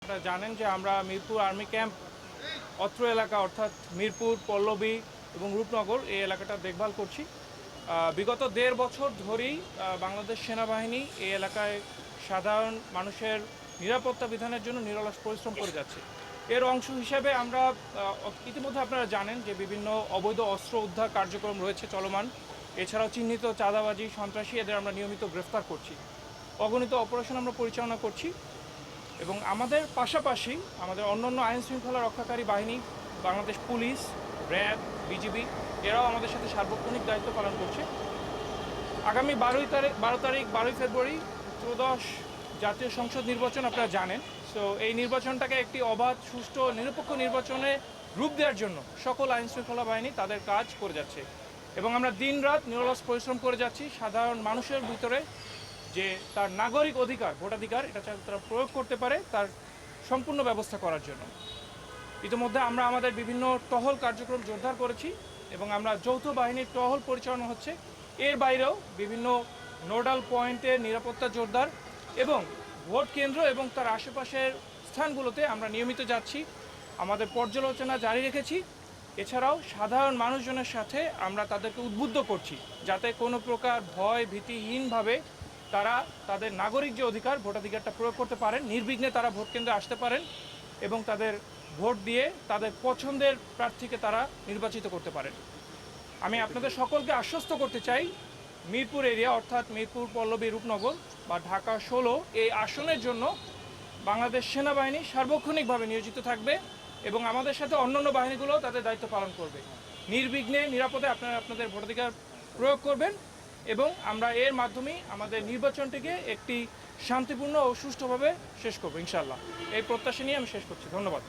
আপনারা জানেন যে আমরা মিরপুর আর্মি ক্যাম্প অত্র এলাকা অর্থাৎ মিরপুর, পল্লবী এবং রূপনগর এই এলাকাটা দেখভাল করছি। বিগত ১.৫ বছর ধরেই বাংলাদেশ সেনাবাহিনী এই এলাকায় সাধারণ মানুষের নিরাপত্তা বিধানের জন্য নিরলস পরিশ্রম করে যাচ্ছে। এর অংশ হিসেবে আমরা ইতিমধ্যে আপনারা জানেন যে বিভিন্ন অবৈধ অস্ত্র উদ্ধার কার্যক্রম রয়েছে চলমান। এছাড়াও চিহ্নিত চাঁদাবাজি, সন্ত্রাসী এদের আমরা নিয়মিত গ্রেফতার করছি। অগণিত অপারেশন আমরা পরিচালনা করছি এবং আমাদের পাশাপাশি আমাদের অন্যান্য আইন শৃঙ্খলা রক্ষাকারী বাহিনী, বাংলাদেশ পুলিশ, র্যাব, বিজিবি এরাও আমাদের সাথে সার্বক্ষণিক দায়িত্ব পালন করছে। আগামী 12 ফেব্রুয়ারি ত্রয়োদশ জাতীয় সংসদ নির্বাচন আপনারা জানেন। সো এই নির্বাচনটাকে একটি অবাধ, সুষ্ঠু, নিরপেক্ষ নির্বাচনে রূপ দেওয়ার জন্য সকল আইন শৃঙ্খলা বাহিনী তাদের কাজ করে যাচ্ছে এবং আমরা দিনরাত নিরলস পরিশ্রম করে যাচ্ছি সাধারণ মানুষের ভিতরে যে তার নাগরিক অধিকার, ভোটাধিকার এটা তারা প্রয়োগ করতে পারে তার সম্পূর্ণ ব্যবস্থা করার জন্য। ইতিমধ্যে আমরা আমাদের বিভিন্ন টহল কার্যক্রম জোরদার করেছি এবং আমরা যৌথ বাহিনীর টহল পরিচালনা হচ্ছে। এর বাইরেও বিভিন্ন নোডাল পয়েন্টের নিরাপত্তা জোরদার এবং ভোট কেন্দ্র এবং তার আশেপাশের স্থানগুলোতে আমরা নিয়মিত যাচ্ছি, আমাদের পর্যালোচনা জারি রেখেছি। এছাড়াও সাধারণ মানুষজনের সাথে আমরা তাদেরকে উদ্বুদ্ধ করছি যাতে কোনো প্রকার ভয় ভীতিহীনভাবে তারা তাদের নাগরিক যে অধিকার, ভোটাধিকারটা প্রয়োগ করতে পারেন, নির্বিঘ্নে তারা ভোট কেন্দ্রে আসতে পারেন এবং তাদের ভোট দিয়ে তাদের পছন্দের প্রার্থীকে তারা নির্বাচিত করতে পারেন। আমি আপনাদের সকলকে আশ্বস্ত করতে চাই, মিরপুর এরিয়া অর্থাৎ মিরপুর, পল্লবী, রূপনগর বা ঢাকা 16 এই আসনের জন্য বাংলাদেশ সেনাবাহিনী সার্বক্ষণিকভাবে নিয়োজিত থাকবে এবং আমাদের সাথে অন্যান্য বাহিনীগুলোও তাদের দায়িত্ব পালন করবে। নির্বিঘ্নে নিরাপদে আপনারা আপনাদের ভোটাধিকার প্রয়োগ করবেন এবং আমরা এর মাধ্যমেই আমাদের নির্বাচনটিকে একটি শান্তিপূর্ণ ও সুষ্ঠুভাবে শেষ করবো ইনশাআল্লাহ। এই প্রত্যাশা নিয়ে আমি শেষ করছি। ধন্যবাদ।